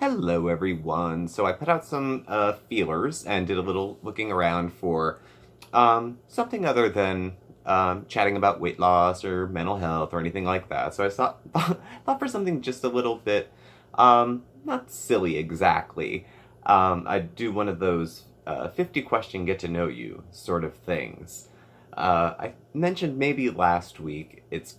Hello, everyone. So I put out some feelers and did a little looking around for something other than chatting about weight loss or mental health or anything like that. So I thought for something just a little bit not silly exactly. I'd do one of those 50 question get to know you sort of things. I mentioned maybe last week it's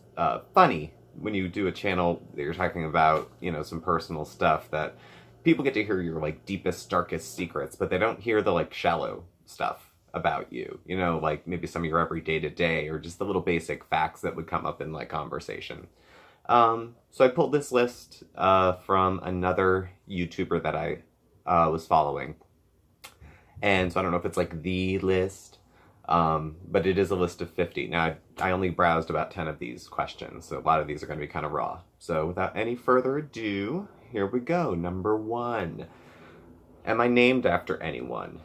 funny when you do a channel that you're talking about, some personal stuff that people get to hear your like deepest, darkest secrets, but they don't hear the like shallow stuff about you. Like maybe some of your everyday to day or just the little basic facts that would come up in like conversation. So I pulled this list from another YouTuber that I was following. And so I don't know if it's like the list, but it is a list of 50. Now, I only browsed about 10 of these questions, so a lot of these are going to be kind of raw. So without any further ado, here we go. Number 1. Am I named after anyone?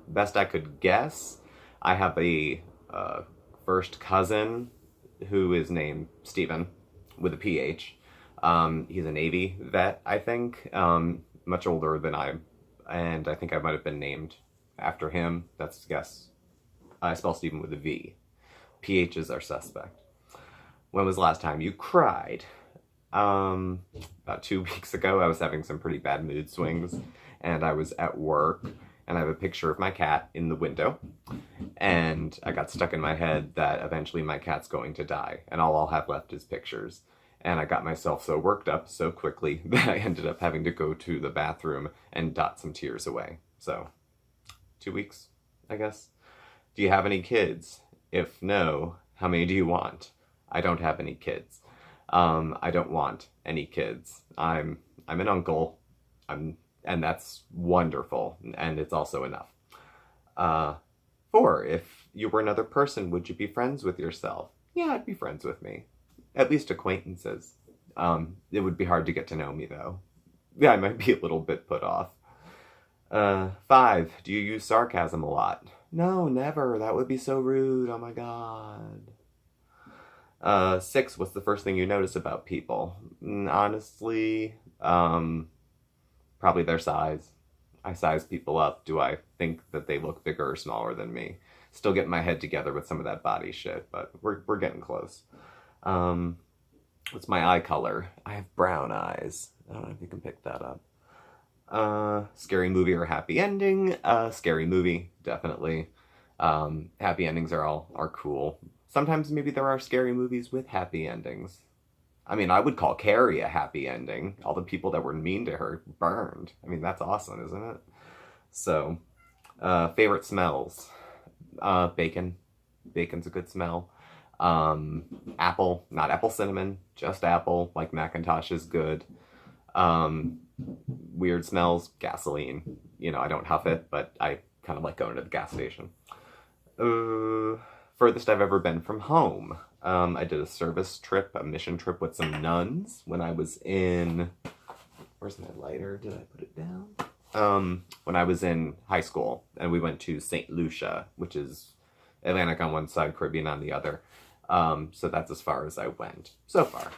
Best I could guess, I have a first cousin who is named Stephen with a PH. He's a Navy vet, I think, much older than I, and I think I might have been named after him. That's a guess. I spell Stephen with a V. PH is our suspect. When was the last time you cried? About 2 weeks ago, I was having some pretty bad mood swings, and I was at work, and I have a picture of my cat in the window, and I got stuck in my head that eventually my cat's going to die, and all I'll have left is pictures. And I got myself so worked up so quickly that I ended up having to go to the bathroom and dot some tears away. So, 2 weeks, I guess. Do you have any kids? If no, how many do you want? I don't have any kids. I don't want any kids. I'm an uncle. And that's wonderful, and it's also enough. 4. If you were another person, would you be friends with yourself? Yeah, I'd be friends with me. At least acquaintances. It would be hard to get to know me, though. Yeah, I might be a little bit put off. 5. Do you use sarcasm a lot? No, never. That would be so rude. Oh my god. 6. What's the first thing you notice about people? Honestly, probably their size. I size people up. Do I think that they look bigger or smaller than me? Still getting my head together with some of that body shit, but we're getting close. What's my eye color? I have brown eyes. I don't know if you can pick that up. Scary movie or happy ending? Scary movie, definitely. Happy endings are cool. Sometimes maybe there are scary movies with happy endings. I mean, I would call Carrie a happy ending. All the people that were mean to her burned. I mean, that's awesome, isn't it? So, favorite smells? Bacon. Bacon's a good smell. Apple, not apple cinnamon, just apple, like Macintosh is good. Weird smells, gasoline. I don't huff it, but I kind of like going to the gas station. Furthest I've ever been from home. I did a service trip, a mission trip with some nuns when I was in... Where's my lighter? Did I put it down? When I was in high school, and we went to St. Lucia, which is Atlantic on one side, Caribbean on the other. So that's as far as I went so far.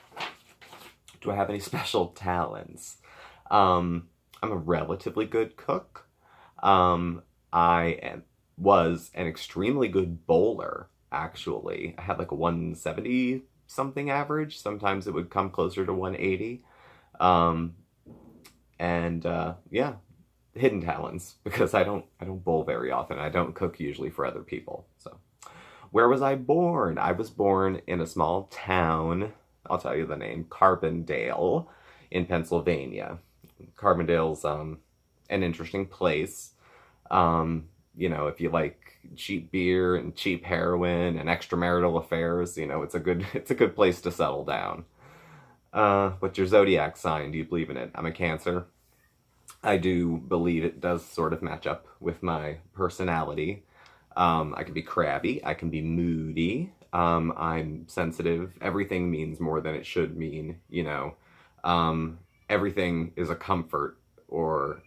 Do I have any special talents? I'm a relatively good cook. Was an extremely good bowler, actually. I had like a 170 something average. Sometimes it would come closer to 180. Yeah, hidden talents, because I don't bowl very often. I don't cook usually for other people. So, where was I born? I was born in a small town. I'll tell you the name, Carbondale in Pennsylvania. Carbondale's an interesting place. If you like cheap beer and cheap heroin and extramarital affairs, it's a good place to settle down. What's your zodiac sign? Do you believe in it? I'm a Cancer. I do believe it does sort of match up with my personality. I can be crabby. I can be moody. I'm sensitive. Everything means more than it should mean, Everything is a comfort, or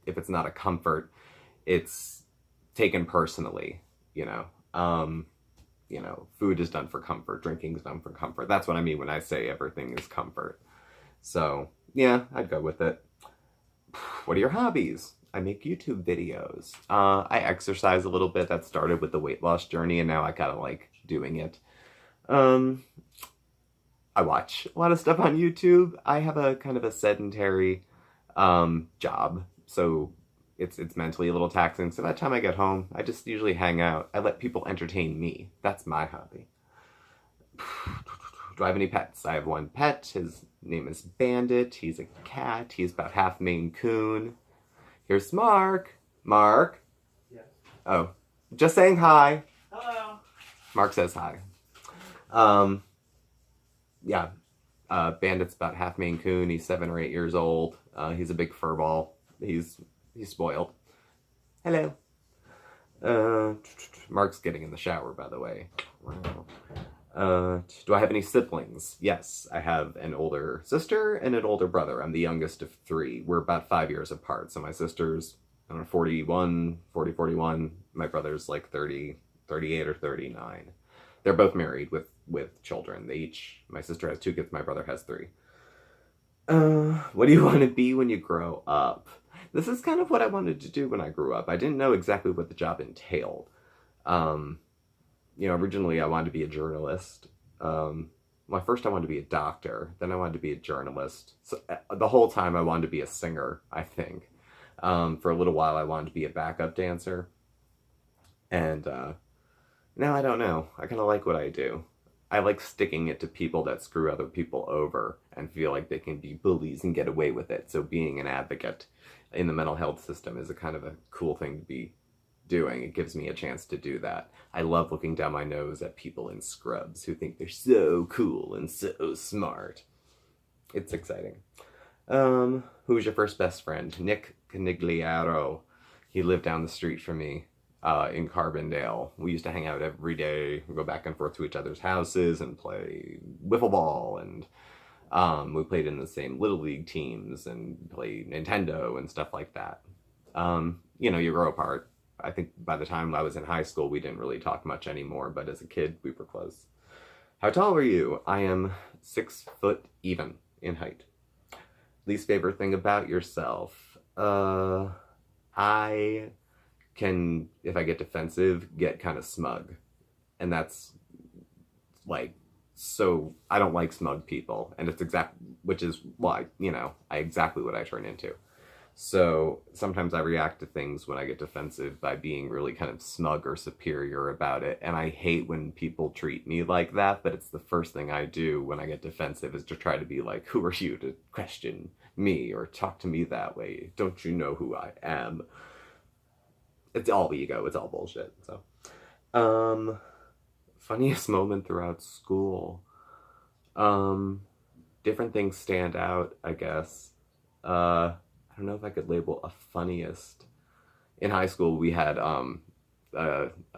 if it's not a comfort, it's taken personally, food is done for comfort, drinking is done for comfort. That's what I mean when I say everything is comfort. So, Yeah, I'd go with it. What are your hobbies? I make YouTube videos. I exercise a little bit. That started with the weight loss journey, and now I kind of like doing it. Um, I watch a lot of stuff on YouTube. I have a kind of a sedentary job, so it's mentally a little taxing. So by the time I get home, I just usually hang out. I let people entertain me. That's my hobby. Do I have any pets? I have one pet. His name is Bandit. He's a cat. He's about half Maine Coon. Here's Mark. Mark. Yes. Oh, just saying hi. Hello. Mark says hi. Um, yeah. Bandit's about half Maine Coon. He's 7 or 8 years old. He's a big furball. He's spoiled. Hello. Mark's getting in the shower, by the way. Do I have any siblings? Yes, I have an older sister and an older brother. I'm the youngest of three. We're about 5 years apart. So my sister's, I don't know, 41. My brother's like 30, 38 or 39. They're both married with children. My sister has 2 kids, my brother has 3. What do you want to be when you grow up? This is kind of what I wanted to do when I grew up. I didn't know exactly what the job entailed. Originally I wanted to be a journalist. First I wanted to be a doctor, then I wanted to be a journalist. So the whole time I wanted to be a singer, I think. For a little while I wanted to be a backup dancer. And now I don't know. I kind of like what I do. I like sticking it to people that screw other people over and feel like they can be bullies and get away with it. So being an advocate in the mental health system is a kind of a cool thing to be doing. It gives me a chance to do that. I love looking down my nose at people in scrubs who think they're so cool and so smart. It's exciting. Who was your first best friend? Nick Canigliaro. He lived down the street from me in Carbondale. We used to hang out every day, go back and forth to each other's houses and play wiffle ball, and we played in the same Little League teams and played Nintendo and stuff like that. You grow apart. I think by the time I was in high school, we didn't really talk much anymore, but as a kid, we were close. How tall are you? I am 6 foot even in height. Least favorite thing about yourself? I can, if I get defensive, get kind of smug. And that's like, so I don't like smug people. And which is why, exactly what I turn into. So sometimes I react to things when I get defensive by being really kind of smug or superior about it. And I hate when people treat me like that, but it's the first thing I do when I get defensive is to try to be like, who are you to question me or talk to me that way? Don't you know who I am? It's all ego. It's all bullshit. So, funniest moment throughout school. Different things stand out, I guess. I don't know if I could label a funniest. In high school, we had a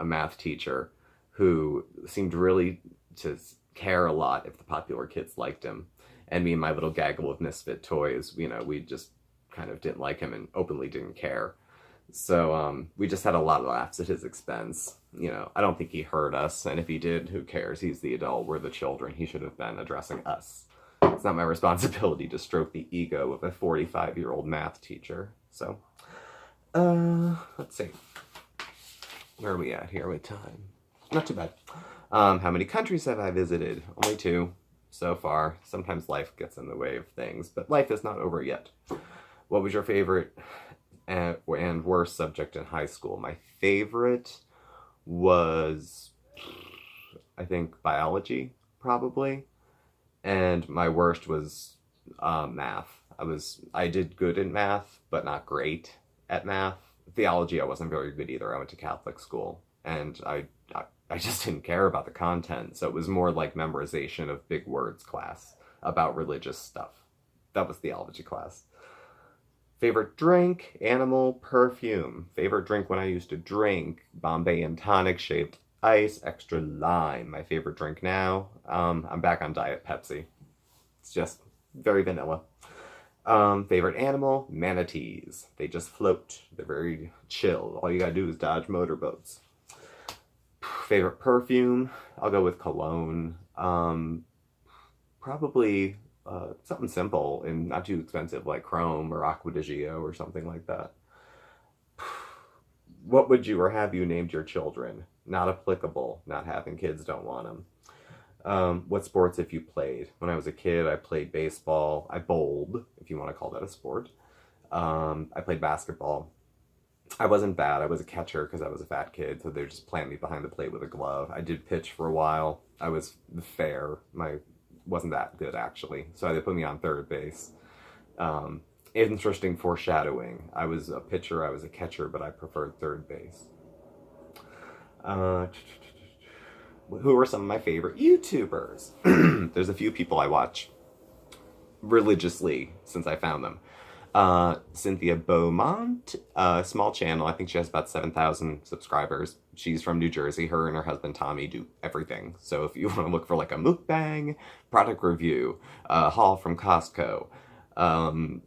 math teacher who seemed really to care a lot if the popular kids liked him. And me and my little gaggle of misfit toys, we just kind of didn't like him and openly didn't care. So we just had a lot of laughs at his expense. I don't think he hurt us, and if he did, who cares? He's the adult, we're the children. He should have been addressing us. It's not my responsibility to stroke the ego of a 45-year-old math teacher. So, let's see. Where are we at here with time? Not too bad. How many countries have I visited? Only 2 so far. Sometimes life gets in the way of things, but life is not over yet. What was your favorite and worst subject in high school? My favorite was, I think, biology, probably. And my worst was math. I did good in math, but not great at math. Theology, I wasn't very good either. I went to Catholic school, and I just didn't care about the content. So it was more like memorization of big words class about religious stuff. That was theology class. Favorite drink, animal, perfume. Favorite drink when I used to drink, Bombay and tonic shaved ice, extra lime. My favorite drink now, I'm back on Diet Pepsi. It's just very vanilla. Favorite animal, manatees. They just float. They're very chill. All you gotta do is dodge motorboats. Favorite perfume, I'll go with cologne. Probably something simple and not too expensive, like Chrome or Aqua di Gio or something like that. What would you or have you named your children? Not applicable. Not having kids, don't want them. What sports have you played? When I was a kid, I played baseball. I bowled, if you want to call that a sport. I played basketball. I wasn't bad. I was a catcher because I was a fat kid, so they just plant me behind the plate with a glove. I did pitch for a while. I was fair. My wasn't that good actually, so they put me on third base. Um, Interesting foreshadowing. I was a pitcher. I was a catcher, but I preferred third base. Uh, who are some of my favorite YouTubers? There's a few people I watch religiously since I found them. Cynthia Beaumont, small channel. I think she has about 7,000 subscribers. She's from New Jersey. Her and her husband Tommy do everything. So if you want to look for like a mukbang, product review, haul from Costco, um,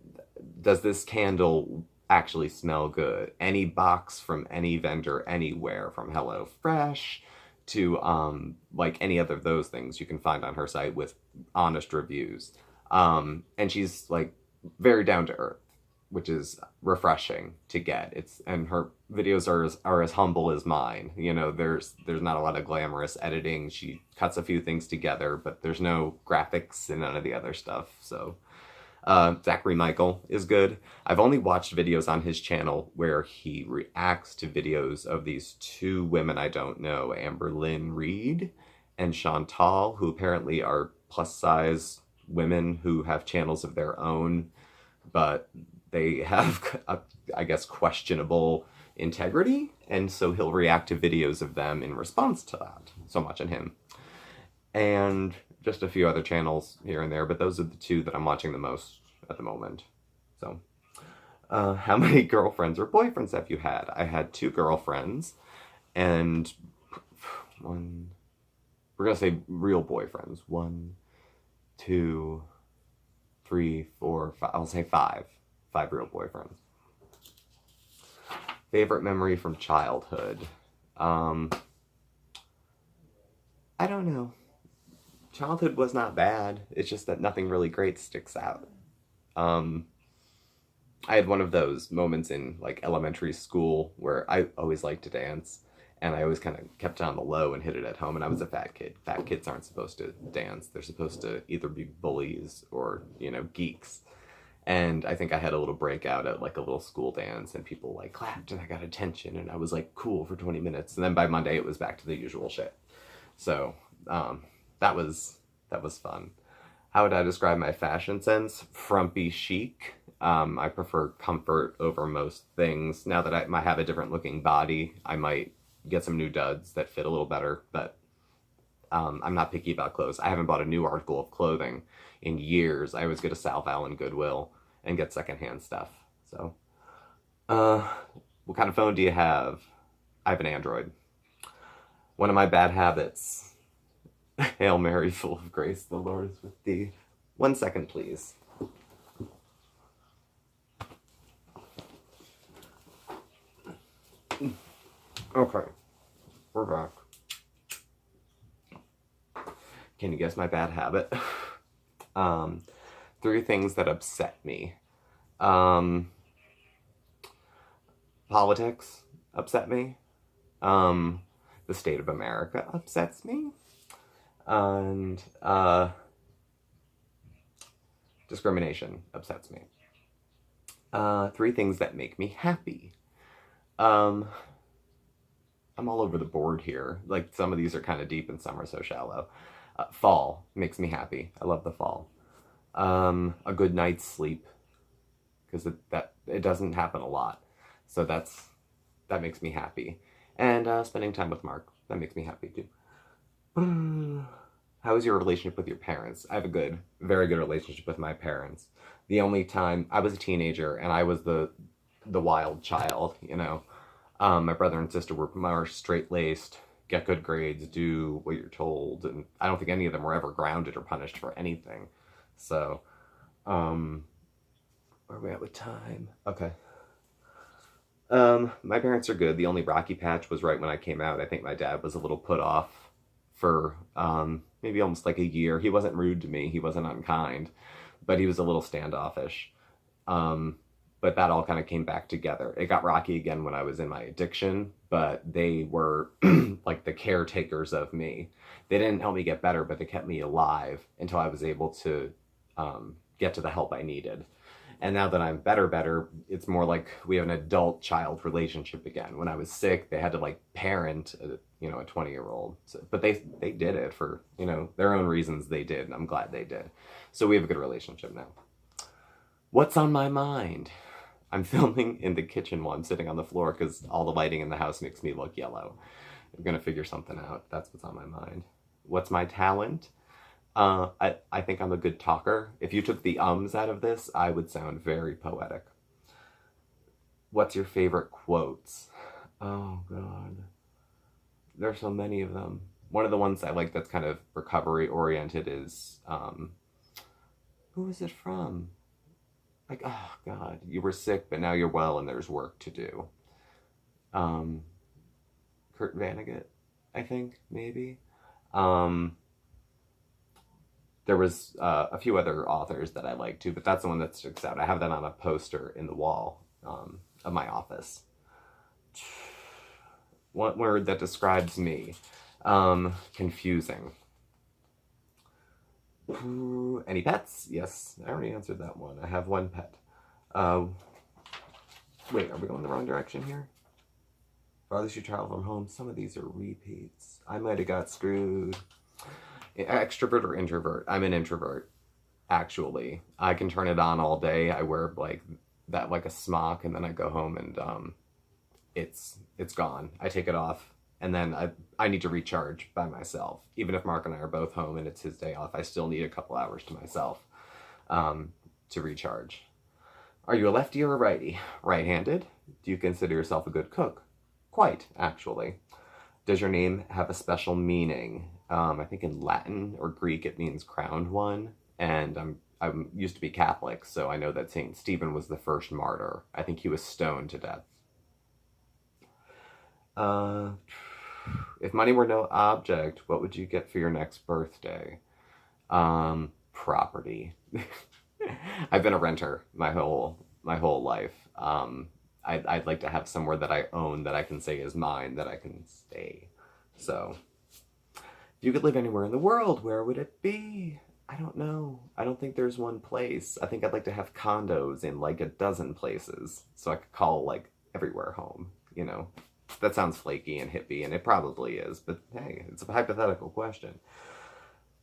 does this candle actually smell good? Any box from any vendor anywhere, from HelloFresh to like any other of those things you can find on her site with honest reviews. And she's like very down to earth, which is refreshing to get. It's and her videos are as humble as mine. You know, there's not a lot of glamorous editing. She cuts a few things together, but there's no graphics and none of the other stuff. So Zachary Michael is good. I've only watched videos on his channel where he reacts to videos of these two women I don't know, Amber Lynn Reed and Chantal, who apparently are plus size women who have channels of their own, but they have, I guess, questionable integrity. And so he'll react to videos of them in response to that. So much on him. And just a few other channels here and there, but those are the two that I'm watching the most at the moment. So, how many girlfriends or boyfriends have you had? I had two girlfriends, and one, we're gonna say real boyfriends. One, two, three, four, five. I'll say five. Five real boyfriends. Favorite memory from childhood? I don't know. Childhood was not bad. It's just that nothing really great sticks out. Um, I had one of those moments in like elementary school where I always liked to dance, and I always kind of kept it on the low and hid it at home. And I was a fat kid. Fat kids aren't supposed to dance. They're supposed to either be bullies or, you know, geeks. And I think I had a little breakout at like a little school dance, and people like clapped and I got attention, and I was like cool for 20 minutes. And then by Monday it was back to the usual shit. So that was fun. How would I describe my fashion sense? Frumpy chic. I prefer comfort over most things. Now that I might have a different looking body, I might get some new duds that fit a little better, but I'm not picky about clothes. I haven't bought a new article of clothing in years. I always go to South Allen Goodwill and get secondhand stuff. So, what kind of phone do you have? I have an Android. One of my bad habits. Hail Mary, full of grace, the Lord is with thee. 1 second, please. Okay, we're back. Can you guess my bad habit? Three things that upset me. Politics upset me. The state of America upsets me. And discrimination upsets me. Three things that make me happy. I'm all over the board here. Like, some of these are kind of deep and some are so shallow. Fall makes me happy. I love the fall. A good night's sleep, because it doesn't happen a lot. So that makes me happy. And spending time with Mark, that makes me happy too. How is your relationship with your parents? I have a very good relationship with my parents. The only time I was a teenager and I was the wild child, you know. My brother and sister were more straight-laced, get good grades, do what you're told, and I don't think any of them were ever grounded or punished for anything. So, where are we at with time? Okay. My parents are good. The only Rocky Patch was right when I came out. I think my dad was a little put off for maybe almost like a year. He wasn't rude to me, he wasn't unkind, but he was a little standoffish. Um, but that all kind of came back together. It got rocky again when I was in my addiction, but they were like the caretakers of me. They didn't help me get better, but they kept me alive until I was able to get to the help I needed. And now that I'm better, it's more like we have an adult-child relationship again. When I was sick, they had to like parent, a 20-year-old. So, but they did it for, their own reasons. They did, and I'm glad they did. So we have a good relationship now. What's on my mind? I'm filming in the kitchen while I'm sitting on the floor because all the lighting in the house makes me look yellow. I'm gonna figure something out. That's what's on my mind. What's my talent? I think I'm a good talker. If you took the ums out of this, I would sound very poetic. What's your favorite quotes? Oh, God. There's so many of them. One of the ones I like that's kind of recovery oriented is, who is it from? Like, oh, God, you were sick, but now you're well and there's work to do. Kurt Vonnegut, I think, maybe. There was a few other authors that I like too, but that's the one that sticks out. I have that on a poster in the wall of my office. One word that describes me. Confusing. Any pets? Yes, I already answered that one. I have one pet. Wait, are we going the wrong direction here? Farthest you travel from home. Some of these are repeats. I might have got screwed. Extrovert or introvert? I'm an introvert, actually. I can turn it on all day. I wear like a smock, and then I go home and it's gone. I take it off, and then I need to recharge by myself. Even if Mark and I are both home and it's his day off, I still need a couple hours to myself to recharge. Are you a lefty or a righty? Right-handed? Do you consider yourself a good cook? Quite, actually. Does your name have a special meaning? I think in Latin or Greek it means crowned one, and I used to be Catholic, so I know that Saint Stephen was the first martyr. I think he was stoned to death. If money were no object, what would you get for your next birthday? Property. I've been a renter my whole life. I'd like to have somewhere that I own that I can say is mine, that I can stay. So, if you could live anywhere in the world, where would it be? I don't know. I don't think there's one place. I think I'd like to have condos in like a dozen places so I could call like everywhere home, That sounds flaky and hippie, and it probably is, but hey, it's a hypothetical question.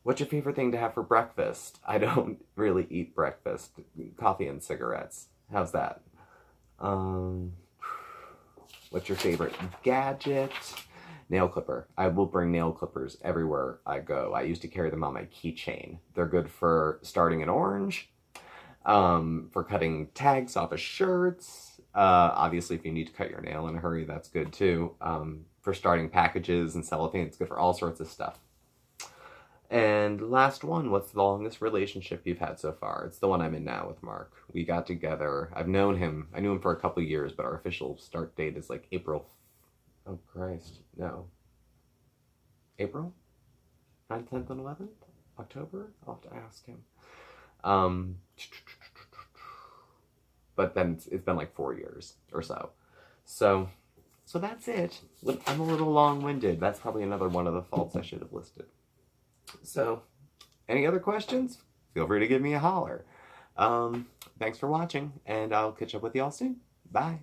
What's your favorite thing to have for breakfast? I don't really eat breakfast. Coffee and cigarettes. How's that? What's your favorite gadget? Nail clipper. I will bring nail clippers everywhere I go. I used to carry them on my keychain. They're good for starting an orange, for cutting tags off of shirts. Obviously, if you need to cut your nail in a hurry, that's good too. For starting packages and cellophane, it's good for all sorts of stuff. And last one, what's the longest relationship you've had so far? It's the one I'm in now with Mark. We got together. I knew him for a couple of years, but our official start date is like April. Oh, Christ. No. April? 9th, 10th, and 11th? October? I'll have to ask him. But then it's been like 4 years or so. So that's it. I'm a little long-winded. That's probably another one of the faults I should have listed. So, any other questions? Feel free to give me a holler. Thanks for watching, and I'll catch up with y'all soon. Bye.